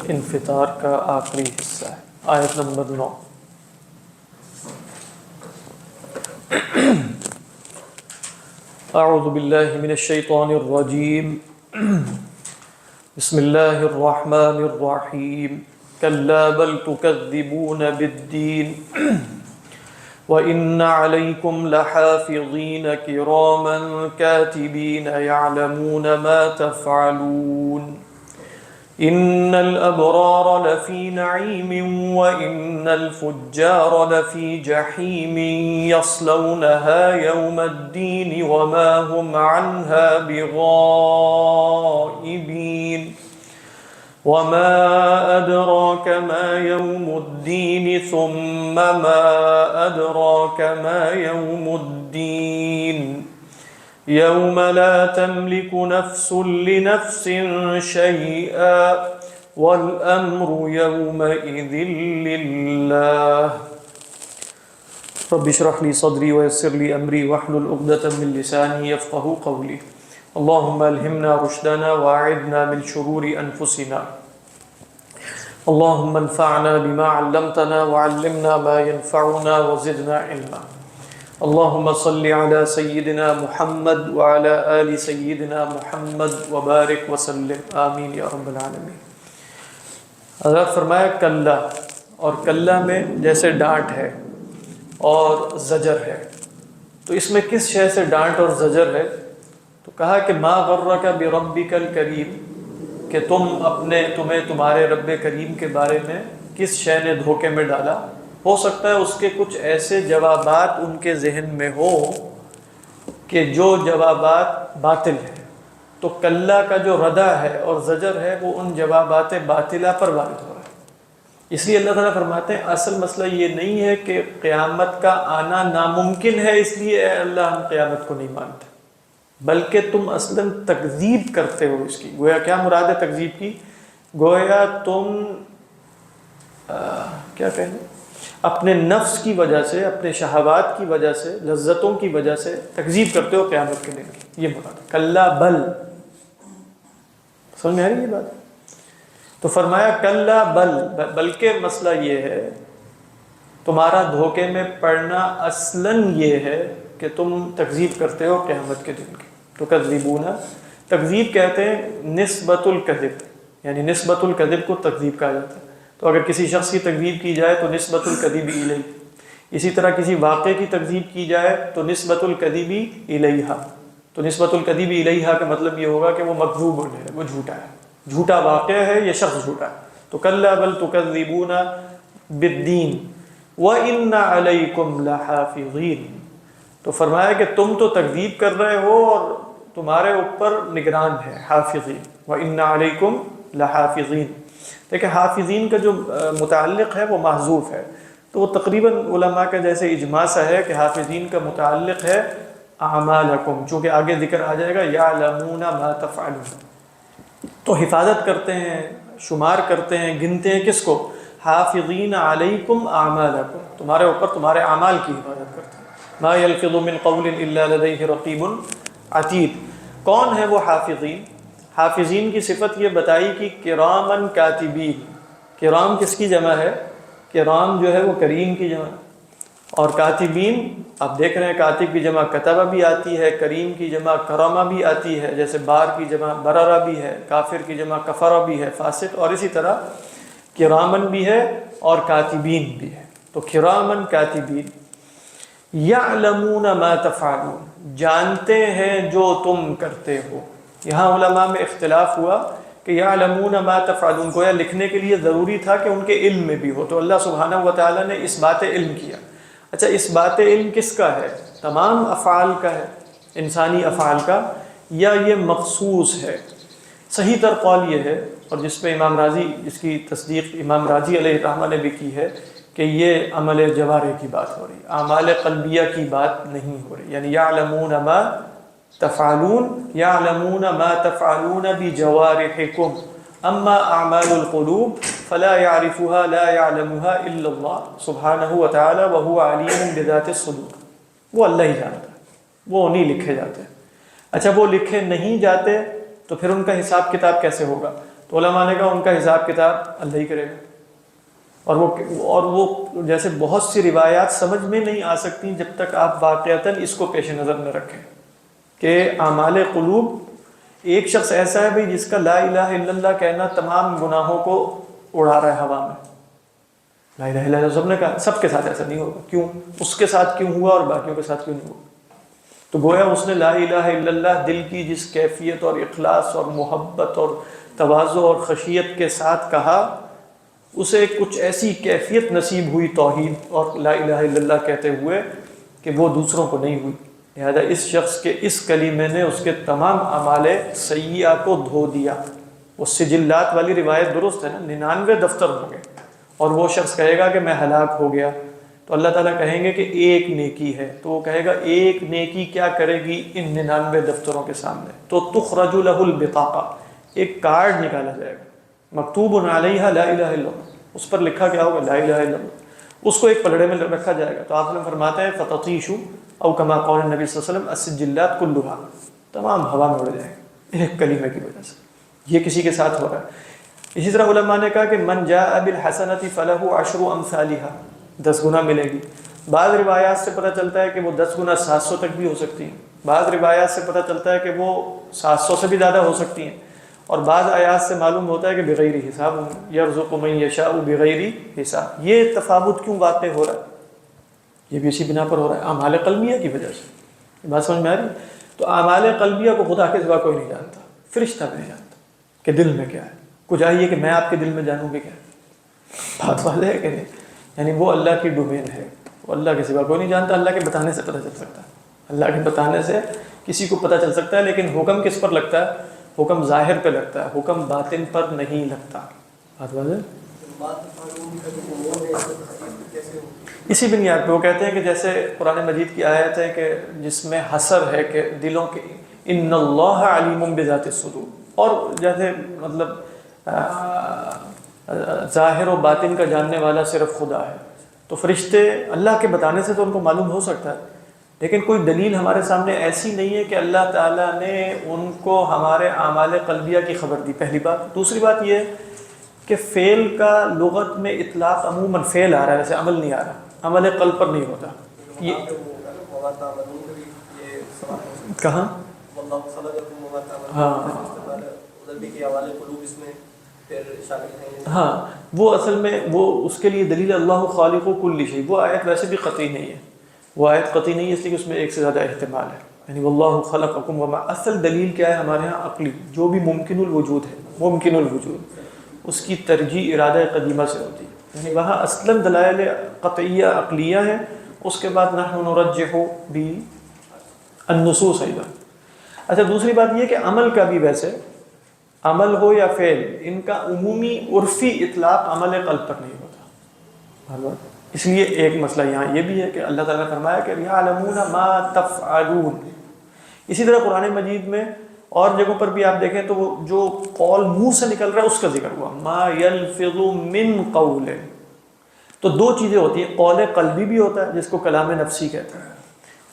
انفطار کا آخری حصہ ہے، آیت نمبر 9۔ اعوذ باللہ من الشیطان الرجیم، بسم اللہ الرحمن الرحیم، کلا بل تکذبون بالدین وَإِنَّ عَلَيْكُمْ لَحَافِظِينَ كِرَامًا كَاتِبِينَ يَعْلَمُونَ مَا تَفْعَلُونَ إِنَّ الْأَبْرَارَ لَفِي نَعِيمٍ وَإِنَّ الْفُجَّارَ لَفِي جَحِيمٍ يَصْلَوْنَهَا يَوْمَ الدِّينِ وَمَا هُمْ عَنْهَا بِغَائِبِينَ وَمَا أَدْرَاكَ مَا يَوْمُ الدِّينِ ثُمَّ مَا أَدْرَاكَ مَا يَوْمُ الدِّينِ يَوْمَ لَا تَمْلِكُ نَفْسٌ لِنَفْسٍ شَيْئًا وَالْأَمْرُ يَوْمَئِذٍ لِلَّهِ رَبِّ اشْرَحْ لِي صَدْرِي وَيَسِّرْ لِي أَمْرِي وَاحْلُلْ عُقْدَةً مِّن لِّسَانِي يَفْقَهُوا قَوْلِي اللهم ألهمنا رشدنا وأعذنا من شرور أنفسنا اللهم انفعنا بما علمتنا وعلمنا ما ينفعنا وزدنا علما اللهم صل على سيدنا محمد وعلى آل سيدنا محمد وبارك وسلم آمین یا رب العالمین۔ حضرت فرمایا کلا، اور کلا میں جیسے ڈانٹ ہے اور زجر ہے، تو اس میں کس شے سے ڈانٹ اور زجر ہے؟ تو کہا کہ ما غرک بربک الکریم، کہ تمہیں تمہارے رب کریم کے بارے میں کس شے نے دھوکے میں ڈالا۔ ہو سکتا ہے اس کے کچھ ایسے جوابات ان کے ذہن میں ہو کہ جو جوابات باطل ہیں، تو کلا کا جو ردع ہے اور زجر ہے وہ ان جوابات باطلہ پر وارد ہو رہا ہے۔ اس لیے اللہ تعالیٰ فرماتے ہیں اصل مسئلہ یہ نہیں ہے کہ قیامت کا آنا ناممکن ہے اس لیے اے اللہ ہم قیامت کو نہیں مانتے، بلکہ تم اصلاً تکذیب کرتے ہو اس کی۔ گویا کیا مراد ہے تکذیب کی؟ گویا تم کیا کہیں اپنے نفس کی وجہ سے، اپنے شہوات کی وجہ سے، لذتوں کی وجہ سے تکذیب کرتے ہو قیامت کے دن کی، یہ مراد ہے۔ کلا بل، سمجھ میں آ رہی یہ بات؟ تو فرمایا کلا بل، بلکہ مسئلہ یہ ہے تمہارا دھوکے میں پڑنا اصلاً یہ ہے کہ تم تکذیب کرتے ہو قیامت کے دن کی۔ تو تکذیبون، تکذیب کہتے ہیں نسبت الکذب، یعنی نسبت الکذب کو تکذیب کہا جاتا ہے۔ تو اگر کسی شخص کی تکذیب کی جائے تو نسبت الکذب الیہ، اسی طرح کسی واقعے کی تکذیب کی جائے تو نسبت الکذب الیہا۔ تو نسبت الکذب الیہا کا مطلب یہ ہوگا کہ وہ مکذوب ہے، وہ جھوٹا ہے، جھوٹا واقعہ ہے، یہ شخص جھوٹا ہے۔ تو کلا بل تکذبون بالدین وَإِنَّ عَلَيْكُمْ لَحَافِظِينَ، تو فرمایا کہ تم تو تکذیب کر رہے ہو اور تمہارے اوپر نگران ہے، حافظین۔ وَإِنَّ عَلَيْكُمْ لَحَافِظِينَ، دیکھیں حافظین کا جو متعلق ہے وہ محذوف ہے، تو وہ تقریباً علماء کا جیسے اجماع سا ہے کہ حافظین کا متعلق ہے اعمالکم، چونکہ آگے ذکر آ جائے گا یعلمون ما تفعلون، تو حفاظت کرتے ہیں، شمار کرتے ہیں، گنتے ہیں کس کو؟ حافظین علیکم اعمالکم، تمہارے اوپر تمہارے اعمال کی حفاظت کرتے ہیں۔ ما یلفظ من قول الا لدیہ رقیب عتید، کون ہے وہ حافظین؟ حافظین کی صفت یہ بتائی کہ کرامن کاتبین، کرام کس کی جمع ہے؟ کرام جو ہے وہ کریم کی جمع، اور کاتبین آپ دیکھ رہے ہیں کاتب کی جمع کتبہ بھی آتی ہے، کریم کی جمع کرمہ بھی آتی ہے، جیسے بار کی جمع بررہ بھی ہے، کافر کی جمع کفرہ بھی ہے، فاسق، اور اسی طرح کرامن بھی ہے اور کاتبین بھی ہے۔ تو کرامن کاتبین یعلمون ما تفعلون، جانتے ہیں جو تم کرتے ہو۔ یہاں علماء میں اختلاف ہوا کہ یعلمون ما تفعلون گویا لکھنے کے لیے ضروری تھا کہ ان کے علم میں بھی ہو، تو اللہ سبحانہ وتعالیٰ نے اس بات علم کیا۔ اچھا اس بات علم کس کا ہے؟ تمام افعال کا ہے، انسانی افعال کا، یا یہ مخصوص ہے؟ صحیح تر قول یہ ہے، اور جس پہ امام راضی، جس کی تصدیق امام راضی علیہ الرحمہ نے بھی کی ہے، کہ یہ عمل جوارح کی بات ہو رہی ہے، اعمال قلبیہ کی بات نہیں ہو رہی۔ یعنی یعلمون ما تفعلون، یعلمون ما تفعلون بجوارحکم، اما اعمال القلوب فلا يعرفها لا يعلمها الا اللہ سبحانہ وتعالی وهو علیم بذات الصدور، وہ اللہ ہی جانتا ہے، وہ نہیں لکھے جاتے۔ اچھا وہ لکھے نہیں جاتے تو پھر ان کا حساب کتاب کیسے ہوگا؟ تو علماء نے کہا ان کا حساب کتاب اللہ ہی کرے گا. اور وہ جیسے بہت سی روایات سمجھ میں نہیں آ سکتی جب تک آپ واقعتاً اس کو پیش نظر نہ رکھیں کہ اعمال قلوب، ایک شخص ایسا ہے بھائی جس کا لا الہ الا اللہ کہنا تمام گناہوں کو اڑا رہا ہے ہوا میں. لا الہ الا اللہ سب نے کہا، سب کے ساتھ ایسا نہیں ہوگا. کیوں؟ اس کے ساتھ کیوں ہوا اور باقیوں کے ساتھ کیوں نہیں ہوا؟ تو گویا اس نے لا الہ الا اللہ دل کی جس کیفیت اور اخلاص اور محبت اور تواضع اور خشیت کے ساتھ کہا، اسے کچھ ایسی کیفیت نصیب ہوئی توحید اور لا الہ الا اللہ کہتے ہوئے کہ وہ دوسروں کو نہیں ہوئی. لہذا اس شخص کے اس کلمے نے اس کے تمام اعمال سیئہ کو دھو دیا. وہ سجلات والی روایت درست ہے نا، 99 دفتر ہوں گے اور وہ شخص کہے گا کہ میں ہلاک ہو گیا، تو اللہ تعالیٰ کہیں گے کہ ایک نیکی ہے، تو وہ کہے گا ایک نیکی کیا کرے گی ان 99 دفتروں کے سامنے؟ تو تخرج لہ البطاقہ، ایک کارڈ نکالا جائے گا، مکتوب علیہا لا الہ الا اللہ، اس پر لکھا کیا ہوگا؟ لا الہ الا اللہ. اس کو ایک پلڑے میں رکھا جائے گا. تو آپ نے فرماتے ہیں فتطیش او کما قال نبی صلی اللہ علیہ وسلم السجلات کلھا، تمام ہوا میں اڑ جائیں گے ایک کلمے کی وجہ سے. یہ کسی کے ساتھ ہو رہا ہے. اسی طرح علماء نے کہا کہ من جاء بالحسنۃ فلہ عشر امثالھا، 10 گنا ملے گی. بعض روایات سے پتہ چلتا ہے کہ وہ 10 گنا 700 تک بھی ہو سکتی ہیں. بعض روایات سے پتہ چلتا ہے کہ وہ 700 سے بھی زیادہ ہو سکتی ہیں. اور بعض آیات سے معلوم ہوتا ہے کہ بغیر حساب، یرزق من یشاء بغیر حساب. یہ تفاوت کیوں واقع ہو رہا ہے؟ یہ بھی اسی بنا پر ہو رہا ہے اعمال قلبیہ کی وجہ سے. یہ بات سمجھ میں آ رہی ہے؟ تو اعمال قلبیہ کو خدا کے سوا کوئی نہیں جانتا، فرشتہ بھی نہیں جانتا کہ دل میں کیا ہے. کچھ آئیے کہ میں آپ کے دل میں جانوں گی کیا؟ بات واضح ہے کہ نہیں؟ یعنی وہ اللہ کی ڈومین ہے، وہ اللہ کے سوا کوئی نہیں جانتا. اللہ کے بتانے سے پتہ چل سکتا ہے، اللہ کے بتانے سے کسی کو پتہ چل سکتا ہے. لیکن حکم کس پر لگتا ہے؟ حکم ظاہر پہ لگتا ہے، حکم باطن پر نہیں لگتا. بات واضح؟ اسی بنیاد پہ وہ کہتے ہیں کہ جیسے قرآن مجید کی آیت ہے کہ جس میں حصر ہے کہ دلوں کے ان اللہ علیم بذات الصدور، اور جیسے مطلب ظاہر و باطن کا جاننے والا صرف خدا ہے. تو فرشتے اللہ کے بتانے سے تو ان کو معلوم ہو سکتا ہے، لیکن کوئی دلیل ہمارے سامنے ایسی نہیں ہے کہ اللہ تعالیٰ نے ان کو ہمارے اعمال قلبیہ کی خبر دی. پہلی بات. دوسری بات یہ کہ فعل کا لغت میں اطلاق عموماً فعل آ رہا ہے، ویسے عمل نہیں آ رہا، عمل قلب پر نہیں ہوتا. یہ کہاں؟ ہاں وہ اصل میں وہ اس کے لیے دلیل اللہ خالق کل شیء، وہ آیت ویسے بھی قطعی نہیں ہے. وہ آیت قطعی نہیں ہے اس لیے کہ اس میں ایک سے زیادہ احتمال ہے. یعنی واللہ خلقکم وما، اصل دلیل کیا ہے ہمارے ہاں؟ عقلی، جو بھی ممکن الوجود ہے، ممکن الوجود، اس کی ترجیح ارادہ قدیمہ سے ہوتی ہے. یعنی وہاں اصلاً دلائل قطعیہ عقلیہ ہیں، اس کے بعد نحن نرجح بالنصوص ایضا. اچھا دوسری بات یہ کہ عمل کا بھی، ویسے عمل ہو یا فعل، ان کا عمومی عرفی اطلاق عمل قلب پر نہیں ہوتا. اس لیے ایک مسئلہ یہاں یہ بھی ہے کہ اللہ تعالیٰ نے فرمایا کہ یعلمون ما تفعلون. اسی طرح قرآن مجید میں اور جگہوں پر بھی آپ دیکھیں تو وہ جو قول منہ سے نکل رہا ہے اس کا ذکر ہوا، ما یلفظ من قول. تو دو چیزیں ہوتی ہیں، قول قلبی بھی ہوتا ہے جس کو کلام نفسی کہتے ہیں،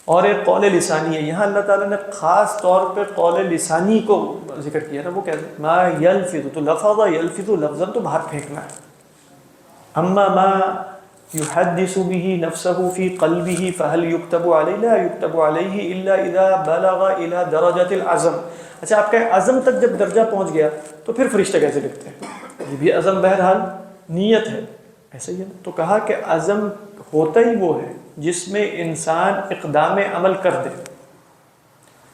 اور ایک قول لسانی ہے. یہاں اللہ تعالیٰ نے خاص طور پہ قول لسانی کو ذکر کیا تھا. وہ کہتے ہیں ما یلفظ، تو لفظ یلفظ لفظا تو باہر پھینکنا ہے. اما ما یحدث به نفسه فی قلبه فهل یکتب علیہ؟ لا یکتب علیہ الا اذا بلغ الى درجۃ العزم. اچھا آپ کا عزم تک جب درجہ پہنچ گیا تو پھر فرشتے کیسے لکھتے ہیں؟ یہ بھی عزم بہرحال نیت ہے، ایسا ہی ہے. تو کہا کہ عزم ہوتا ہی وہ ہے جس میں انسان اقدام عمل کر دے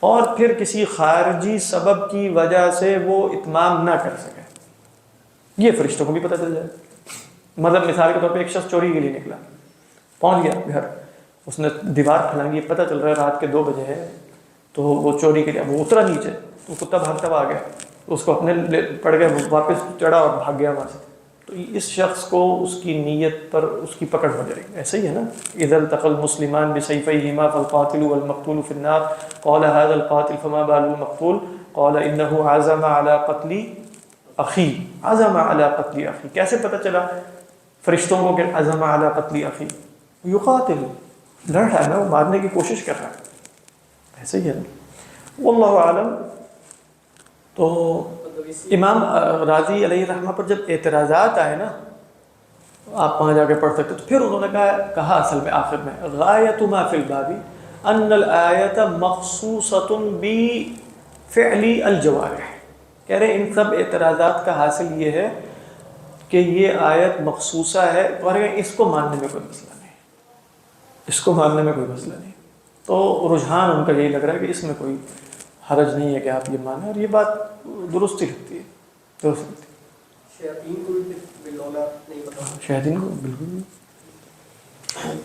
اور پھر کسی خارجی سبب کی وجہ سے وہ اتمام نہ کر سکے. یہ فرشتوں کو بھی پتہ چل جائے. مطلب مثال کے طور پہ ایک شخص چوری کے لیے نکلا، پہنچ گیا گھر، اس نے دیوار پھلانگی، پتہ چل رہا ہے رات کے 2 بجے ہے، تو وہ چوری کے لیے وہ اترا نیچے، تو کتا بھاگتا ہوا آ گیا، اس کو اپنے پڑ گیا، واپس چڑھا اور بھاگ گیا وہاں سے. تو اس شخص کو اس کی نیت پر اس کی پکڑ ہو جائے گی. ایسا ہی ہے نا، اذا التقى المسلمان بسيفيهما فالقاتل والمقتول في النار قال هذا القاتل فما بال المقتول قال انه عزم على قتل اخي. عزم على قتل اخي کیسے پتہ چلا فرشتوں کو کہ عزم على قتل اخي؟ یقاتل، لڑ رہا ہے نا، وہ مارنے کی کوشش کر رہا ہے. ایسا ہی ہے نا، واللہ اعلم. تو امام راضی علیہ رحمہ پر جب اعتراضات آئے نا، آپ وہاں جا کے پڑھ سکتے، تو پھر انہوں نے کہا اصل میں آخر میں غایۃ ما فی الباب ان الآیۃ مخصوصۃ بفعل الجوارح، کہہ رہے ان سب اعتراضات کا حاصل یہ ہے کہ یہ آیت مخصوصہ ہے، اور اس کو ماننے میں کوئی مسئلہ نہیں، اس کو ماننے میں کوئی مسئلہ نہیں۔ تو رجحان ان کا یہی لگ رہا ہے کہ اس میں کوئی حرج نہیں ہے کہ آپ یہ مانیں، اور یہ بات درست ہی لگتی ہے، درست لگتی ہے۔ شیاطین کو بھی باللولا نہیں پتا، شیاطین کو بالکل نہیں۔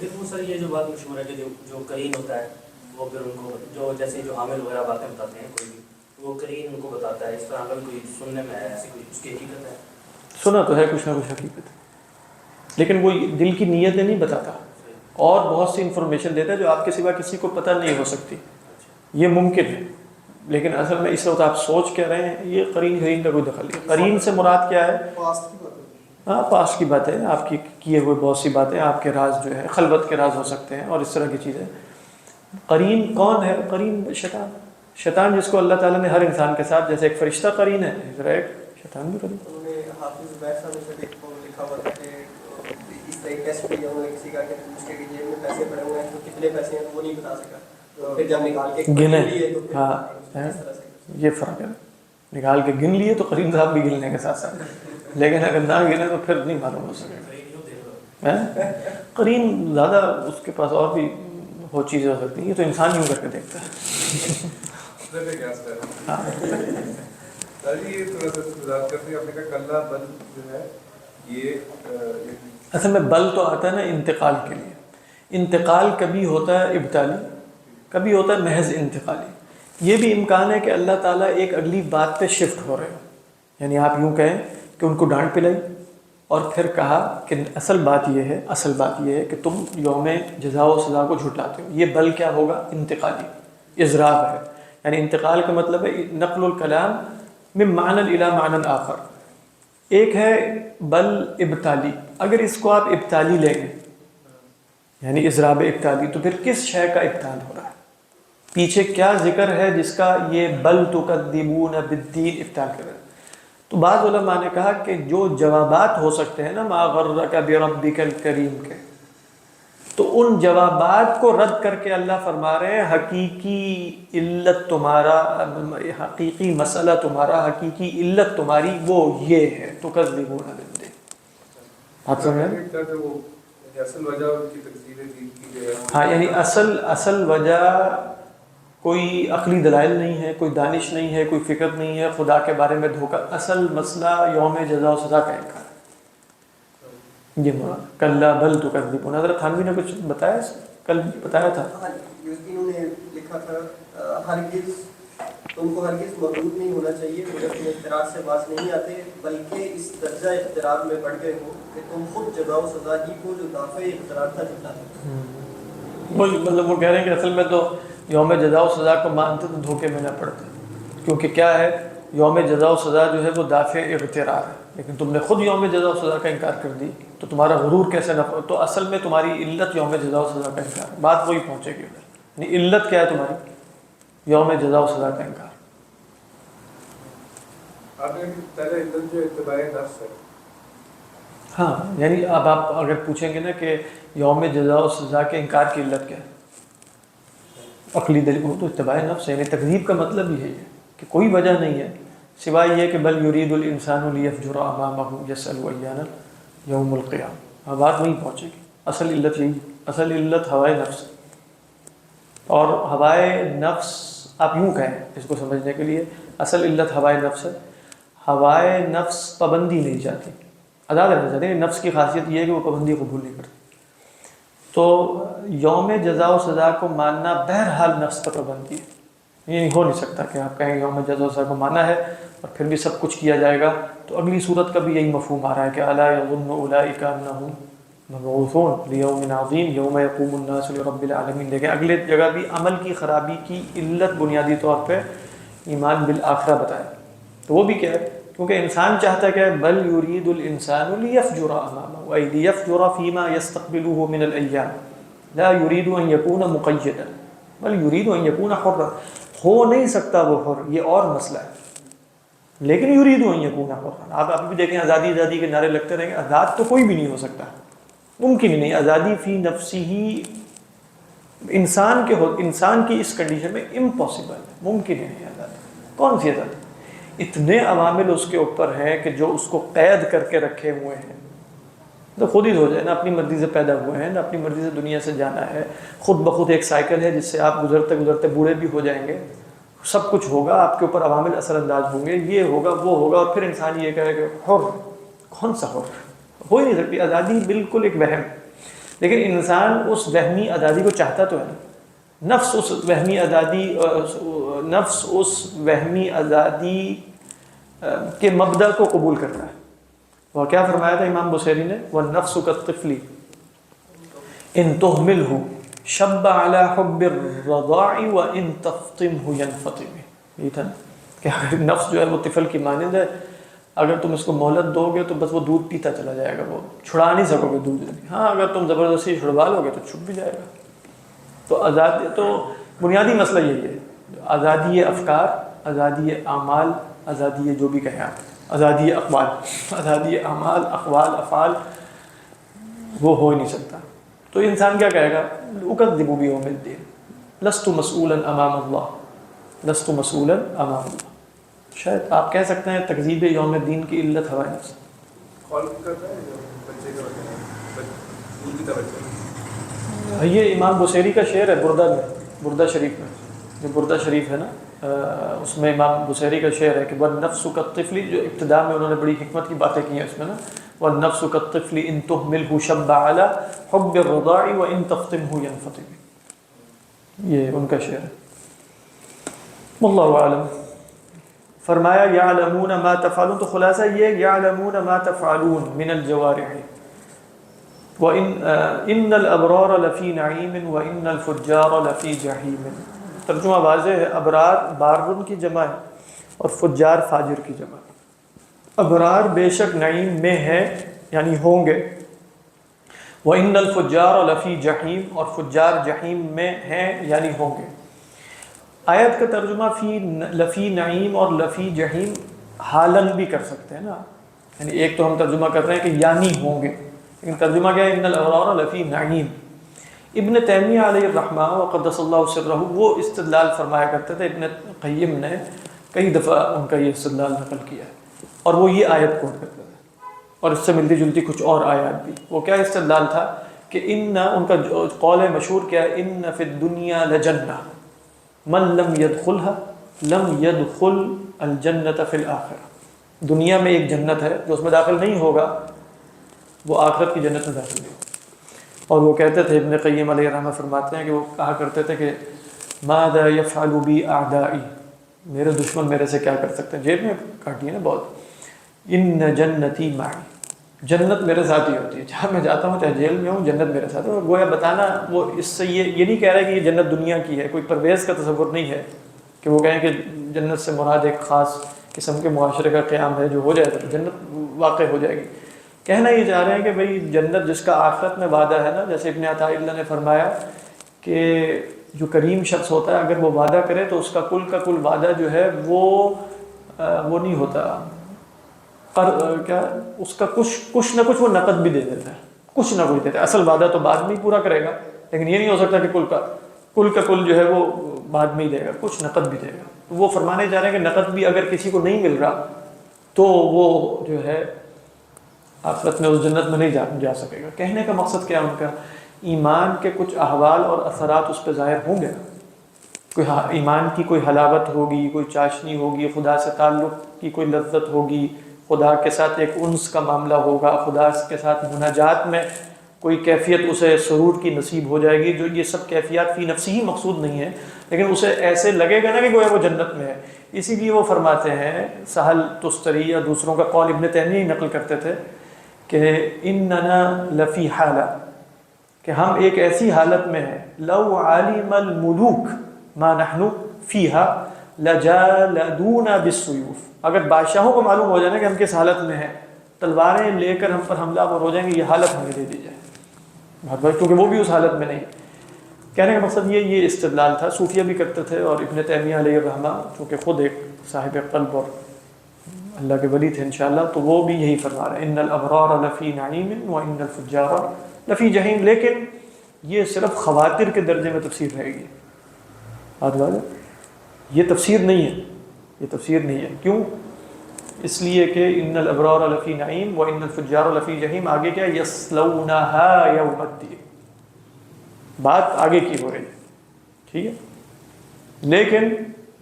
دیکھو سر، یہ جو بات مشہور ہے کہ جو قرین ہوتا ہے وہ پھر ان کو جو جیسے جو حامل وغیرہ باتیں بتاتے ہیں کوئی بھی، وہ قرین ان کو بتاتا ہے، اس طرح اگر کوئی سننے میں ہے ایسی کوئی اس کی حقیقت ہے؟ سنا تو ہے کچھ نہ کچھ حقیقت ہے، لیکن وہ دل کی نیتیں نہیں بتاتا، اور بہت سی انفارمیشن دیتا ہے جو آپ کے سوا کسی کو پتہ نہیں ہو سکتی، یہ ممکن ہے، لیکن اصل میں اس وقت آپ سوچ کہہ رہے ہیں، یہ قرین شرین کا کوئی دخل نہیں۔ قرین سے مراد کیا ہے؟ پاسٹ کی بات ہے۔ ہاں، پاس کی باتیں، آپ کی کیے ہوئے بہت سی باتیں، آپ کے راز جو ہے خلوت کے راز ہو سکتے ہیں، اور اس طرح کی چیزیں۔ قرین کون ہے؟ قرین شیطان، شیطان جس کو اللہ تعالیٰ نے ہر انسان کے ساتھ، جیسے ایک فرشتہ قرین ہے، ذرا ایک شیطان بھی قرین۔ انہوں نے حافظ بیگ صاحب نے ایک لکھا ہوا تھا کہ اس طرح ٹیسٹ کیا، انہوں نے کسی کا کہ پوچھ کے کہ جیب میں پیسے پڑے ہوئے ہیں تو کتنے پیسے ہیں وہ نہیں بتا سکا، پھر جب نکال کے گنے، لیے تو پھر ہاں اس طرح سے یہ فرق ہے، نکال کے گن لیے تو قرین صاحب بھی گننے کے ساتھ ساتھ، لیکن اگر نہ گنے تو پھر نہیں معلوم ہو سکے۔ قرین زیادہ اس کے پاس اور بھی وہ چیزیں ہو سکتی ہیں، یہ تو انسان یوں کر کے دیکھتا ہے۔ ہاں یہ تھوڑا سا وضاحت کرتے ہیں، آپ نے کہا کلّا بل جو ہے یہ اصل میں بل تو آتا ہے نا انتقال کے لیے، انتقال کبھی ہوتا ہے ابتالی، کبھی ہوتا ہے محض انتقالی۔ یہ بھی امکان ہے کہ اللہ تعالیٰ ایک اگلی بات پہ شفٹ ہو رہے ہو، یعنی آپ یوں کہیں کہ ان کو ڈانٹ پلائی اور پھر کہا کہ اصل بات یہ ہے کہ تم یوم جزا و سزا کو جھٹلاتے ہو، یہ بل کیا ہوگا؟ انتقالی اضراب ہے، یعنی انتقال کا مطلب ہے نقل الکلام من معنی الی معنی آخر۔ ایک ہے بل ابتالی، اگر اس کو آپ ابتالی لیں گے یعنی اضراب ابتالی، تو پھر کس شے کا ابتال ہو رہا ہے؟ پیچھے کیا ذکر ہے جس کا یہ بل تکذبون بالدین ابتال کر رہا ہے؟ تو بعض علماء نے کہا کہ جو جوابات ہو سکتے ہیں نا ما غرک بربک الکریم کے، تو ان جوابات کو رد کر کے اللہ فرما رہے ہیں حقیقی علت تمہارا، حقیقی مسئلہ تمہارا، حقیقی علت تمہاری وہ یہ ہے تکذبون بالدین۔ آپ سمجھیں؟ اصل وجہ کی تقسیمیں کی گئی ہے۔ ہاں، یعنی اصل وجہ کوئی عقلی دلائل نہیں ہے، کوئی دانش نہیں ہے، کوئی فکر نہیں ہے، خدا کے بارے میں دھوکہ، اصل مسئلہ یوم جزا و سزا کا انکار ہے، یہ مراد کلا بل تکذبون۔ حضرت تھانوی نے کچھ بتایا، کل بتایا تھا، انہوں نے لکھا تھا ہرگز تم کو ہرگز مغلوب نہیں ہونا چاہیے، مگر تم اختراع سے باز نہیں آتے، بلکہ اس درجہ اختراع میں بڑھ گئے ہو کہ تم خود جزا و سزا ہی کو جو دافع اختراع تھا جھٹلاتے ہو۔ وہ مطلب وہ کہہ رہے ہیں کہ اصل میں تو یوم جزا و سزا کو مانتے تو دھوکے میں نہ پڑتے، کیونکہ کیا ہے یوم جزا و سزا جو ہے وہ دافع اغترار ہے، لیکن تم نے خود یوم جزا و سزا کا انکار کر دی تو تمہارا غرور کیسے نہ پڑے؟ تو اصل میں تمہاری علت یوم جزا و سزا کا انکار ہے، بات وہی پہنچے گی ادھر، یعنی علت کیا ہے تمہاری؟ یوم جزا و سزا کا انکار۔ آپ نے پہلے علت جو اتباع نفس ہے، ہاں، یعنی اب آپ اگر پوچھیں گے نا کہ یوم جزا و سزا کے انکار کی علت کیا ہے، عقلی دلیل کو تو اتباع نفس ہے، یعنی تکذیب کا مطلب یہی ہے کہ کوئی وجہ نہیں ہے سوائے یہ کہ بل یرید الانسان لیفجر امامہ یسأل ایان یوم القیامہ۔ اب بات وہیں پہنچے گی، اصل علت یہی ہے، اصل علت ہوائے نفس، اور ہوائے نفس آپ یوں کہیں اس کو سمجھنے کے لیے، اصل علت ہوائے نفس ہے، ہوائے نفس پابندی نہیں چاہتی، آزاد رہنا چاہتے ہیں، نفس کی خاصیت یہ ہے کہ وہ پابندی قبول نہیں کرتی۔ تو یوم جزا و سزا کو ماننا بہرحال نفس پر پابندی ہے، یہ ہو نہیں سکتا کہ آپ کہیں یوم جزا و سزا کو مانا ہے اور پھر بھی سب کچھ کیا جائے گا۔ تو اگلی صورت کا بھی یہی مفہوم آ رہا ہے کہ الا یظن اولئک انہم مبعوثون لیوم عظیم یوم یقوم الناس لرب العالمین۔ دیکھیں اگلے جگہ بھی عمل کی خرابی کی علت بنیادی طور پہ ایمان بالآخرہ بتایا، تو وہ بھی کیا ہے؟ کیونکہ انسان چاہتا ہے کہ بل یرید الانسان لیفجر امامہ ای لیفجر فیما یستقبلہ من الایام لا یرید ان یکون مقیدا بل یرید ان یکون حرا۔ ہو نہیں سکتا وہ حر، یہ اور مسئلہ ہے، لیکن یرید ان یکون حرا. آپ ابھی بھی دیکھیں آزادی آزادی کے نعرے لگتے رہیں گے, آزاد تو کوئی بھی نہیں ہو سکتا, ممکن ہی نہیں. آزادی فی نفسی ہی انسان کی اس کنڈیشن میں امپاسبل ہے, ممکن ہی نہیں آزادی. کون سی آزادی؟ اتنے عوامل اس کے اوپر ہیں کہ جو اس کو قید کر کے رکھے ہوئے ہیں. تو خود ہی ہو جائے نا, اپنی مرضی سے پیدا ہوئے ہیں, نہ اپنی مرضی سے دنیا سے جانا ہے. خود بخود ایک سائیکل ہے جس سے آپ گزرتے گزرتے بوڑھے بھی ہو جائیں گے. سب کچھ ہوگا, آپ کے اوپر عوامل اثر انداز ہوں گے, یہ ہوگا وہ ہوگا, اور پھر انسان یہ کہے کہ حر. کون سا حر؟ ہو ہی نہیں سکتی. آزادی بالکل ایک وہم. لیکن انسان اس وہمی آزادی کو چاہتا تو ہے نا. نفس اس وہمی آزادی کے مبدأ کو قبول کرتا ہے. وہ کیا فرمایا تھا امام بصیری نے؟ وَالنَّفْسُ كَالطِّفْلِ إِن تُهْمِلْهُ شَبَّ عَلَى حُبِّ الرَّضَاعِ وَإِن تَفْطِمْهُ يَنْفَطِمِ. یہ تھا کہ اگر نفس جو ہے وہ طفل کی مانند ہے, اگر تم اس کو مہلت دو گے تو بس وہ دودھ پیتا چلا جائے گا, وہ چھڑا نہیں سکو گے دودھ. ہاں اگر تم زبردستی چھڑوا لو گے تو چھپ بھی جائے گا. تو آزادی, تو بنیادی مسئلہ یہی ہے, آزادی افکار, آزادی اعمال, آزادی جو بھی کہیں آپ, آزادی اقوال, آزادی اعمال, اقوال, افعال, وہ ہو ہی نہیں سکتا. تو انسان کیا کہے گا؟ اکذب بیوم الدین, لست مسئولا امام اللہ, لست مسئولا امام اللہ. شاید آپ کہہ سکتے ہیں تکذیب یوم الدین کی علت ہوائے نفس. کال کرتا ہے بچے کا دودھ پیتا بچہ. یہ امام بصیری کا شعر ہے بردہ میں, بردہ شریف میں, جو بردہ شریف ہے نا, اس میں امام بصیری کا شعر ہے کہ وَالنَّفْسُ كَالطِّفْلِ, جو ابتداء میں انہوں نے بڑی حکمت کی باتیں کی ہیں اس میں نا, وَالنَّفْسُ كَالطِّفْلِ إِن تُهْمِلْهُ شَبَّ عَلَى حُبِّ الرَّضَاعِ وَإِن تَفْطِمْهُ يَنْفَطِمِ. یہ ان کا شعر ہے. واللہ اعلم. فرمایا یعلمون ما تفعلون, تو خلاصہ یہ یعلمون ما تفعلون من الجوارح وَإِنَّ الْأَبْرَارَ لَفِي نَعِيمٍ وَإِنَّ الْفُجَّارَ لَفِي جَحِيمٍ. ترجمہ واضح ہے, ابرار بارون کی جمع ہے اور فجار فاجر کی جمع. ابرار بے شک نعیم میں ہے یعنی ہوں گے, وَإِنَّ الْفُجَّارَ لَفِي جَحِيمٍ, اور فجار جحیم میں ہیں یعنی ہوں گے. آیت کا ترجمہ لفی نعیم اور لفی جحیم حالن بھی کر سکتے ہیں نا, یعنی ایک تو ہم ترجمہ کر رہے ہیں کہ یعنی ہوں گے, لیکن ترجمہ کیا ہے؟ ان الابرار لفی نعیم. ابن تیمیہ علیہ الرحمہ وقدس اللہ سرہ, وہ استدلال فرمایا کرتے تھے. ابن قیم نے کئی دفعہ ان کا یہ استدلال نقل کیا ہے, اور وہ یہ آیت کوٹ کرتے تھے, اور اس سے ملتی جلتی کچھ اور آیات بھی. وہ کیا استدلال تھا کہ ان کا قول مشہور کیا ہے, ان فی الدنیا لجنہ من لم يدخلها لم يدخل الجنت فی الآخرہ. دنیا میں ایک جنت ہے, جو اس میں داخل نہیں ہوگا وہ آخرت کی جنت میں داخل نہیں ہوگا. اور وہ کہتے تھے, ابن قیم علیہ الرحمہ فرماتے ہیں کہ وہ کہا کرتے تھے کہ ماذا يفعل بی اعدائی, میرے دشمن میرے سے کیا کر سکتے ہیں. جیب میں کاٹی ہے نا بہت. ان جنتی معی, جنت میرے ساتھ ہی ہوتی ہے, جہاں میں جاتا ہوں چاہے جیل میں ہوں جنت میرے ساتھ ہے. گویا بتانا, وہ اس سے یہ نہیں کہہ رہا کہ یہ جنت دنیا کی ہے, کوئی پرویز کا تصور نہیں ہے کہ وہ کہیں کہ جنت سے مراد ایک خاص قسم کے معاشرے کا قیام ہے, جو ہو جائے تو جنت واقع ہو جائے گی. کہنا یہ چاہ رہے ہیں کہ بھئی جنت جس کا آخرت میں وعدہ ہے نا, جیسے ابن عطاء اللہ نے فرمایا کہ جو کریم شخص ہوتا ہے اگر وہ وعدہ کرے تو اس کا کل وعدہ جو ہے وہ نہیں ہوتا, کیا اس کا کچھ نہ کچھ وہ نقد بھی دے دیتا ہے, کچھ نہ کچھ دیتا ہے. اصل وعدہ تو بعد میں ہی پورا کرے گا, لیکن یہ نہیں ہو سکتا کہ کل جو ہے وہ بعد میں ہی دے گا, کچھ نقد بھی دے گا. تو وہ فرمانے جا رہے ہیں کہ نقد بھی اگر کسی کو نہیں مل رہا تو وہ جو ہے آخرت میں اس جنت میں نہیں جا سکے گا. کہنے کا مقصد کیا ان کا, ایمان کے کچھ احوال اور اثرات اس پہ ظاہر ہوں گے. کوئی ایمان کی کوئی حلاوت ہوگی, کوئی چاشنی ہوگی, خدا سے تعلق کی کوئی لذت ہوگی, خدا کے ساتھ ایک انس کا معاملہ ہوگا, خدا کے ساتھ مناجات میں کوئی کیفیت اسے سرور کی نصیب ہو جائے گی. جو یہ سب کیفیات فی نفسی ہی مقصود نہیں ہے, لیکن اسے ایسے لگے گا نا کہ گویا وہ جنت میں ہے. اسی لیے وہ فرماتے ہیں, سہل تستری یا دوسروں کا قول ابن تیمیہ ہی نقل کرتے تھے کہ اننا لفی حالہ, کہ ہم ایک ایسی حالت میں ہیں, لو علم الملوک ما نحن فیہا لجالدونا بالسیوف, اگر بادشاہوں کو معلوم ہو جائے نا کہ ہم کس حالت میں ہیں, تلواریں لے کر ہم پر حملہ آور ہو جائیں گے, یہ حالت ہمیں دے دی جائے. کیونکہ وہ بھی اس حالت میں نہیں. کہنے کا مقصد یہ استدلال تھا. صوفیہ بھی کرتے تھے, اور ابن تیمیہ علیہ الرحمہ چونکہ خود ایک صاحب قلب اور اللہ کے ولی تھے انشاءاللہ، تو وہ بھی یہی فرما رہے ہیں ان الابرار لفی نعیم و ان الفجار لفی جہیم. لیکن یہ صرف خواتر کے درجے میں تفسیر رہے گی. بات بات ہے، یہ تفسیر نہیں ہے، یہ تفسیر نہیں ہے. کیوں؟ اس لیے کہ ان الابرار لفی نعیم و ان الفجار لفی جہیم، آگے کیا یصلونھا یوم الدین، بات آگے کی ہو رہی ہے. ٹھیک ہے. لیکن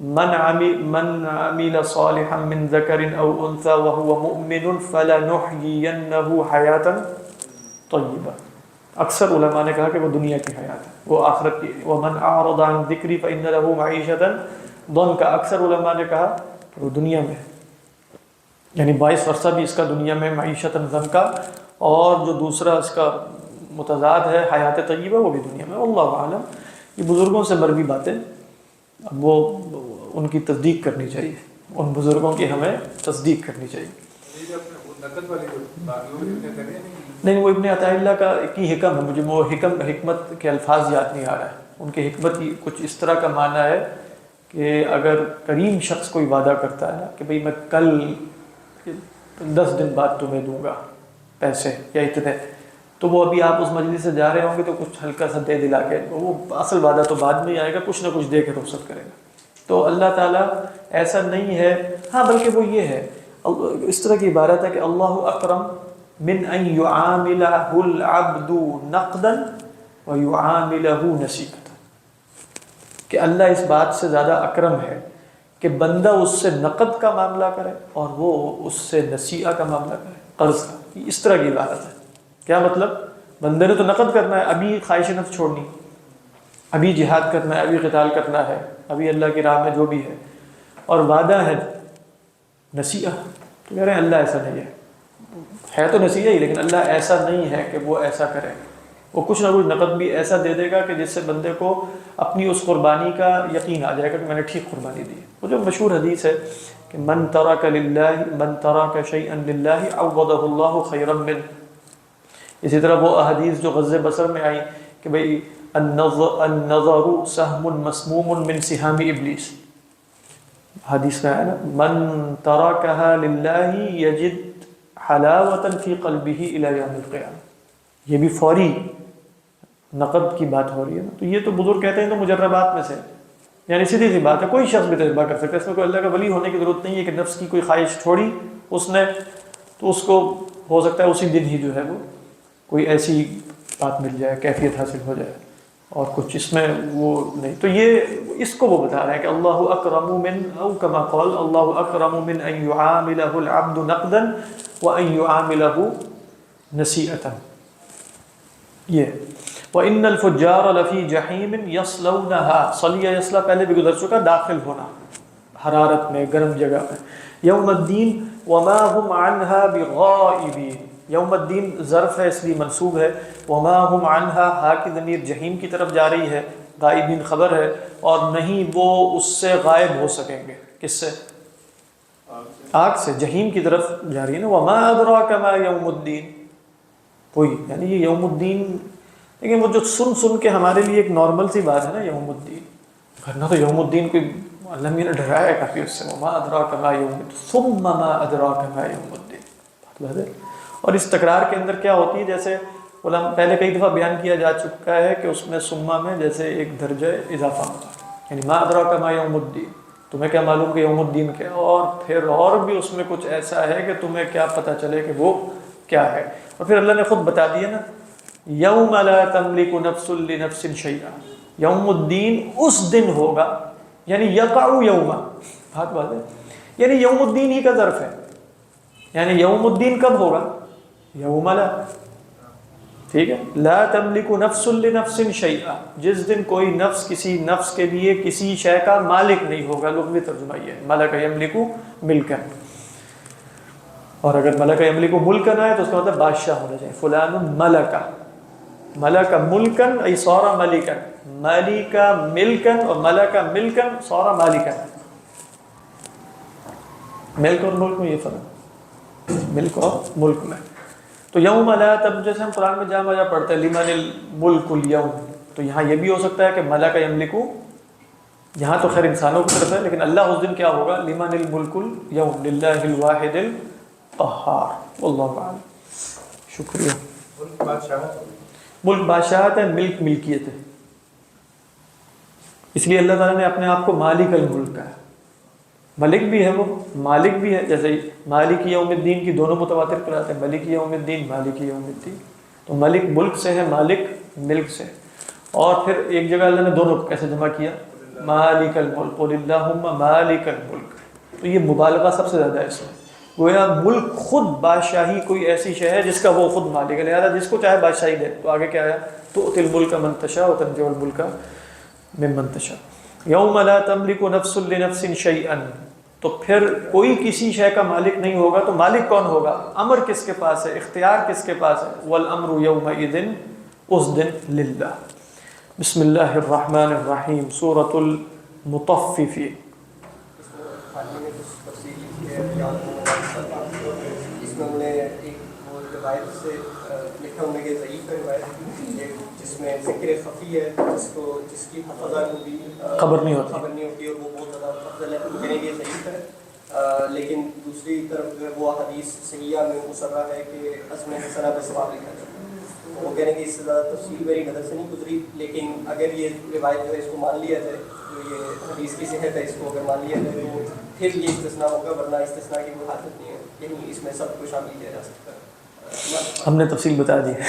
من عمل صالحا من ذکر او انثى وهو مؤمن فلنحيينه حیاتا طیبہ. اکثر علماء نے کہا کہ وہ دنیا کی حیات ہے، وہ آخرت کی. ومن اعرض عن ذکری فإن له معیشۃ ضنکا. اکثر علماء نے کہا کہ وہ دنیا میں ہے، یعنی باعث ورثہ بھی اس کا دنیا میں معیشت ضنکا، اور جو دوسرا اس کا متضاد ہے حیات طیبہ وہ بھی دنیا میں. اللہ عالم. یہ بزرگوں سے مروی باتیں، اب وہ ان کی تصدیق کرنی چاہیے، ان بزرگوں کی ہمیں تصدیق کرنی چاہیے. یہ جو اپنے وہ نقد والی جو باقی وہ اتنے کرے نہیں، وہ ابن عطا اللہ کا کی حکم ہے، مجھے وہ حکمت کے الفاظ یاد نہیں آ رہا ہے. ان کے حکمت کی کچھ اس طرح کا معنی ہے کہ اگر کریم شخص کوئی وعدہ کرتا ہے کہ بھئی میں کل 10 دن بعد تمہیں دوں گا پیسے یا اتنے، تو وہ ابھی آپ اس مجلس سے جا رہے ہوں گے تو کچھ ہلکا سا دے دلا کے، وہ اصل وعدہ تو بعد میں آئے گا، کچھ نہ کچھ دے کے رخصت کرے گا. تو اللہ تعالیٰ ایسا نہیں ہے. ہاں بلکہ وہ یہ ہے، اس طرح کی عبارت ہے کہ اللہ اکرم من ان یعاملہ العبد نقدا ویعاملہ نصیحتا، کہ اللہ اس بات سے زیادہ اکرم ہے کہ بندہ اس سے نقد کا معاملہ کرے اور وہ اس سے نصیحہ کا معاملہ کرے، قرض کا. اس طرح کی عبارت ہے. کیا مطلب؟ بندے نے تو نقد کرنا ہے، ابھی خواہش نفس چھوڑنی، ابھی جہاد کرنا ہے، ابھی قتال کرنا ہے، ابھی اللہ کی راہ میں جو بھی ہے، اور وعدہ ہے نصیحہ. تو کہہ رہے ہیں اللہ ایسا نہیں ہے تو نصیحہ ہی، لیکن اللہ ایسا نہیں ہے کہ وہ ایسا کرے. وہ کچھ نہ کچھ نقد بھی ایسا دے دے گا کہ جس سے بندے کو اپنی اس قربانی کا یقین آ جائے گا کہ میں نے ٹھیک قربانی دی. وہ جو مشہور حدیث ہے کہ من ترک شیئا للہ عوضہ اللہ خیرا منہ. اسی طرح وہ احادیث جو غزہ بصر میں آئی کہ بھئی النظر سہم مسموم من سہام ابلیس، حدیث میں ہے نا من ترکها للہ یجد حلاوتا فی قلبہ الی یوم القیامہ. یہ بھی فوری نقد کی بات ہو رہی ہے نا. تو یہ تو بزرگ کہتے ہیں تو مجربات میں سے، یعنی سیدھی سی بات ہے، کوئی شخص بھی تجربہ کر سکتا ہے. اس میں کوئی اللہ کا ولی ہونے کی ضرورت نہیں ہے کہ نفس کی کوئی خواہش چھوڑی اس نے تو اس کو ہو سکتا ہے اسی دن ہی جو ہے وہ کوئی ایسی بات مل جائے، کیفیت حاصل ہو جائے، اور کچھ اس میں وہ نہیں. تو یہ اس کو وہ بتا رہے ہیں کہ اللہ اکرم من، او کما قال اللہ اکرم من ان یعاملہ العبد نقدا وان یعاملہ نصیحتا. یہ وَإِنَّ الْفُجَّارَ لَفِي جَحِيمٍ يَصْلَوْنَهَا، صلیہ یصلہ پہلے بھی گزر چکا، داخل ہونا حرارت میں، گرم جگہ میں. یوم الدین وما هم عنها بغائبین، یوم الدین ظرف ہے اس لیے منصوب ہے. وما هم عنها، ہا کی ضمیر جہیم کی طرف جا رہی ہے، غائبین خبر ہے، اور نہیں وہ اس سے غائب ہو سکیں گے. کس سے؟ آگ سے. جہیم کی طرف جا رہی ہے نا. وما ادراک ما یوم الدین، کوئی یعنی یہ یوم الدین. لیکن وہ جو سن کے ہمارے لیے ایک نارمل سی بات ہے نا یوم الدین، ورنہ تو یوم الدین کوئی اللہ نے ڈرایا ہے کافی اس سے. وما ادراک ما یوم الدین ثم ما ادراک ما یوم الدین. بات ہے. اور اس تکرار کے اندر کیا ہوتی ہے، جیسے علماء پہلے کئی دفعہ بیان کیا جا چکا ہے کہ اس میں سما میں جیسے ایک درجہ اضافہ ہوتا ہے، یعنی ما ادراک ما یوم الدین، تمہیں کیا معلوم کہ یوم الدین کیا، اور پھر اور بھی اس میں کچھ ایسا ہے کہ تمہیں کیا پتہ چلے کہ وہ کیا ہے. اور پھر اللہ نے خود بتا دیا نا یوم لا تملک نفس لنفس شیئا، یوم الدین اس دن ہوگا، یعنی یقع یوم، بات ہے، یعنی یوم الدین ہی کا ظرف ہے. یعنی یوم الدین کب ہوگا؟ یوم لا، ٹھیک ہے، لا تملک نفس لنفس شیئا، جس دن کوئی نفس کسی نفس کے لیے کسی شے کا مالک نہیں ہوگا. لغوی ترجمہ یہ ہے، ملک یملک ملکا. اور اگر ملک یملک ملکن ہے تو اس کا مطلب بادشاہ ہونا چاہیے. فلان ملکا، ملک ملکن ای صار ملکن، ملکا ملکن اور ملکا ملکن صار مالکن. ملک اور ملک میں یہ فرق، ملک اور ملک میں. تو یوم لا تب جیسے ہم قرآن میں جامع جا پڑھتے ہیں لمن الملک اليوم، تو یہاں یہ بھی ہو سکتا ہے کہ ملک یملک یہاں تو خیر انسانوں کی طرف ہے، لیکن اللہ اس دن کیا ہوگا، لمن الملک اليوم للہ الواحد القہار، واللہ اعلم۔ شکریہ۔ ملک بادشاہت ملک بادشاہت ہے، ملک ملکیت ہے، اس لیے اللہ تعالیٰ نے اپنے آپ کو مالک الملک کہا ہے، ملک بھی ہے وہ، مالک بھی ہے، جیسے مالک یوم الدین کی دونوں متواتر قرأت ہیں، ملک یوم الدین، مالک یوم الدین، تو ملک ملک سے ہے، مالک ملک سے۔ اور پھر ایک جگہ اللہ نے دونوں کو کیسے جمع کیا، مالک الملک قل اللہم مالک الملک، تو یہ مبالغہ سب سے زیادہ ہے اس میں، گویا ملک خود بادشاہی کوئی ایسی شے ہے جس کا وہ خود مالک ہے، لہٰذا جس کو چاہے بادشاہی دے۔ تو آگے کیا ہے، تؤتی الملک من تشاء وتنزع الملک ممن تشاء، یوم لا تملک نفس لنفس شیئا، تو پھر کوئی کسی شے کا مالک نہیں ہوگا، تو مالک کون ہوگا، امر کس کے پاس ہے، اختیار کس کے پاس ہے، والامر یومئذ، اس دن للہ۔ بسم اللہ الرحمن الرحیم، سورۃ المطففین۔ اس میں حالیہ میں کچھ تفصیل لکھی ہے، اس میں انہوں نے ایک وہ روایت سے لکھا، انہوں نے کہ ضعیف ہے روایت، جس میں ذکر خفی ہے، جس کی حفظہ کو بھی خبر نہیں ہوتی، اور وہ بہت زیادہ افضل ہے، تو کہیں گے ضعیف ہے۔ لیکن دوسری طرف جو ہے وہ حدیث صحیحہ میں مصرح ہے کہ عزم حسنہ بثواب لکھا جاتا ہے، وہ کہنے کہ اس سے زیادہ تفصیل میری نظر سے نہیں گزری، لیکن اگر یہ روایت جو ہے اس کو مان لیا جائے، جو یہ حدیث کی صحت ہے، اس کو اگر مان لیا جائے تو پھر یہ استثناء ہوگا، ورنہ استثناء کی کوئی حاجت نہیں ہے، یعنی اس میں سب کو شامل کیا جا سکتا ہے۔ ہم نے تفصیل بتا دی ہے۔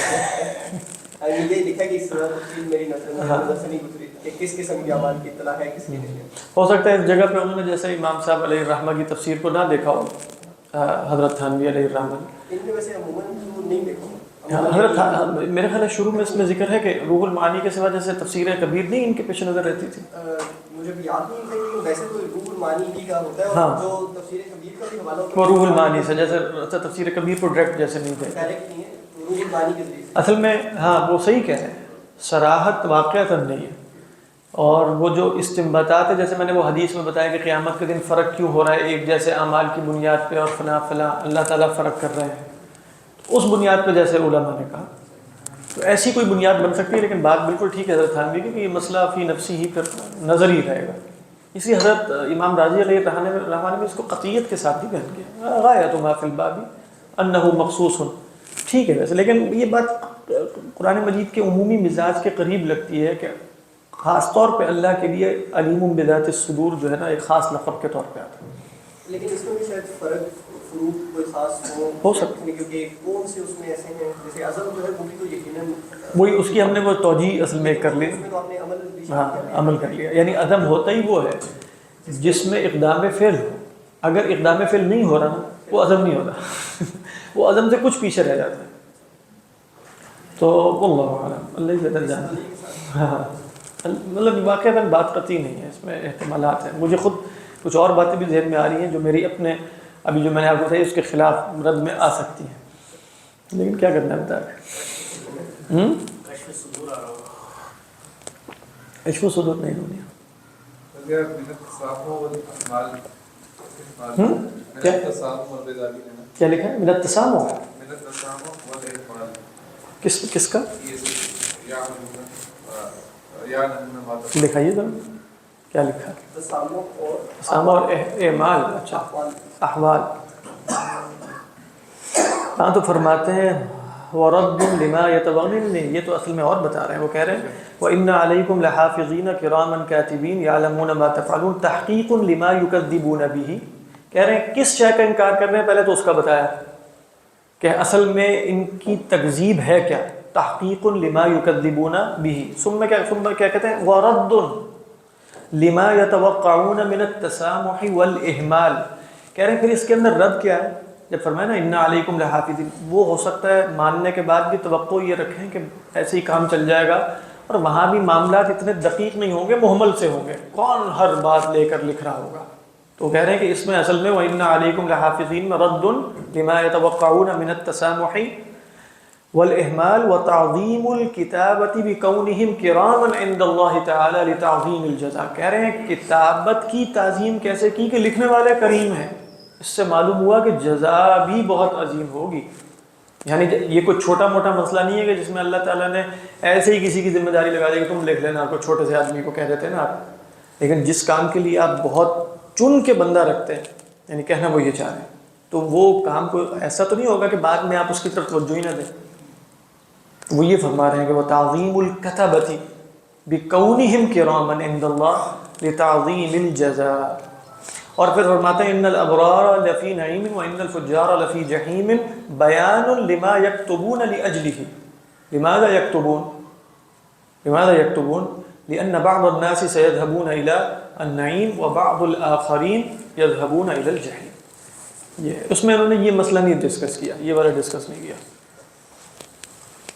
یہ لکھا کہ اس سے زیادہ تفصیل میری نظر سے نہیں گزری کہ کس قسم کے اعمال کی اطلاع ہے، کس کی نہیں ہے۔ ہو سکتا ہے اس جگہ پہ انہوں نے جیسے امام صاحب علیہ الرحمہ کی تفسیر کو نہ دیکھا ہو، حضرت تھانوی علیہ الرحمہ ان میں ویسے عموماً نہیں دیکھا حضرت میرے خیال ہے شروع میں اس میں ذکر ہے کہ روح المعانی کے سوا جیسے تفسیر کبیر نہیں ان کے پیش نظر رہتی تھی، مجھے بھی یاد نہیں ہے، لیکن ویسے تو روح المعانی ہی کا ہوتا ہے، اور ہاں، جو تفسیر کبیر کا بھی حوالہ ہوتا ہے وہ روح المعانی سے، جیسے تفسیر کبیر کو ڈائریکٹ جیسے نہیں تھے، ڈائریکٹ نہیں ہے، روح المعانی کے ذریعے سے۔ اصل میں ہاں وہ صحیح کہہ رہے ہیں، صراحت واقعتاً نہیں ہے، اور وہ جو استنباطات ہے جیسے میں نے وہ حدیث میں بتایا کہ قیامت کے دن فرق کیوں ہو رہا ہے ایک جیسے اعمال کی بنیاد پہ اور فلاں فلاں اللہ تعالیٰ فرق کر رہے ہیں، تو اس بنیاد پہ جیسے علماء نے کہا، تو ایسی کوئی بنیاد بن سکتی ہے، لیکن بات بالکل ٹھیک ہے حضرت تھانوی کی کہ یہ مسئلہ فی نفسی ہی پھر نظر ہی رہے گا، اسی حضرت امام راضی علیہ الرحمہ نے اس کو قطعیت کے ساتھ ہی بیان کیا، غایۃ ما فی الباب انہ مخصوص، ٹھیک ہے ویسے، لیکن یہ بات قرآن مجید کے عمومی مزاج کے قریب لگتی ہے کہ خاص طور پہ اللہ کے لیے علیم بذات الصدور جو ہے نا ایک خاص لقب کے طور پہ آتا ہے، لیکن اس میں بھی شاید فرق فروق کوئی خاص ہو سکتا ہے، کیونکہ کون سے اس میں ایسے ہیں جیسے عزم جو ہے وہ بھی تو یقیناً وہی اس کی ہم نے وہ توجیہ اصل میں کر لی، اس میں تو آپ نے عمل بھی ہاں عمل کر لیا، یعنی عزم ہوتا ہی وہ ہے جس میں اقدام فعل ہو، اگر اقدام فعل نہیں ہو رہا نا وہ عزم نہیں ہوتا وہ عزم سے کچھ پیچھے رہ جاتا ہے، تو واللہ اعلم، اللہ ہی بہتر جانتا ہے، ہاں مطلب واقعتاً بات قطعی نہیں ہے، اس میں احتمالات ہیں، مجھے خود کچھ اور باتیں بھی ذہن میں آ رہی ہیں جو میری اپنے ابھی جو میں نے آپ کو بتائی اس کے خلاف رد میں آ سکتی ہیں، لیکن کیا کرنا ہے بتا رہے عشق و صدور نہیں دنیا کیا لکھا ہے، من التسامح، کس کا لکھائیے ذرا کیا لکھا ہے، تسامح اور اعمال، اچھا احوال، ہاں تو فرماتے ہیں وَرَدٌ لِمَا يَتَوَغْنِنِ، یہ تو اصل میں اور بتا رہے ہیں، وہ کہہ رہے ہیں وَإِنَّ عَلَيْكُمْ لَحَافِظِينَ كِرَامًا كَاتِبِينَ يَعْلَمُونَ مَا تَفْعَلُونَ تَحْقِيقٌ لِمَا يُكَذِّبُونَ بِهِ، کہہ رہے ہیں کس شے کا انکار کر رہے ہیں، پہلے تو اس کا بتایا کہ اصل میں ان کی تکذیب ہے کیا، تحقیق لما یکذبون به، ثم کیا کہتے ہیں ورد لما یتوقعون من التسامح والاہمال، کہہ رہے ہیں پھر اس کے اندر رد کیا ہے، جب فرمایا نا انا علیکم لحافظین، وہ ہو سکتا ہے ماننے کے بعد بھی توقع یہ رکھیں کہ ایسے ہی کام چل جائے گا، اور وہاں بھی معاملات اتنے دقیق نہیں ہوں گے، محمل سے ہوں گے، کون ہر بات لے کر لکھ رہا ہوگا، تو کہہ رہے ہیں کہ اس میں اصل میں وَإِنَّ عَلَيْكُمْ لَحَافِظِينَ رَدٌ لِمَا يَتَوَقَّعُونَ مِنَ التَّسَامُحِ وَالْإِهْمَالِ وَتَعْظِيمُ الْكِتَابَةِ بِكَوْنِهِمْ كِرَامًا عِنْدَ اللَّهِ تَعَالَى لِتَعْظِيمِ الْجَزَاءِ، کہہ رہے ہیں کتابت کی تعظیم کیسے کی کہ لکھنے والے کریم ہیں، اس سے معلوم ہوا کہ جزا بھی بہت عظیم ہوگی، یعنی یہ کوئی چھوٹا موٹا مسئلہ نہیں ہے کہ جس میں اللہ تعالیٰ نے ایسے ہی کسی کی ذمہ داری لگا دی کہ تم لکھ لینا، کوئی چھوٹے سے آدمی کو کہہ دیتے ہیں نا آپ، لیکن جس کام کے لیے آپ بہت چن کے بندہ رکھتے ہیں، یعنی کہنا وہ یہ چاہ رہے ہیں، تو وہ کام کو ایسا تو نہیں ہوگا کہ بعد میں آپ اس کی طرف توجہ ہی نہ دیں. وہ یہ فرما رہے ہیں کہ وہ تعظیم الکتبۃ بکونہم کراما عند اللہ لتعظیم الجزاء. اور پھر فرماتے ہیں ان الابرار لفی نعیم وان الفجار لفی جحیم بیان لما یکتبون لاجلہ. لماذا يكتبون؟ لأن بعض الناس سيذهبون إلى النعيم وبعض الآخرين يذهبون إلى الجحيم. یہ اس میں انہوں نے یہ مسئلہ نہیں ڈسکس کیا، یہ والا ڈسکس نہیں کیا.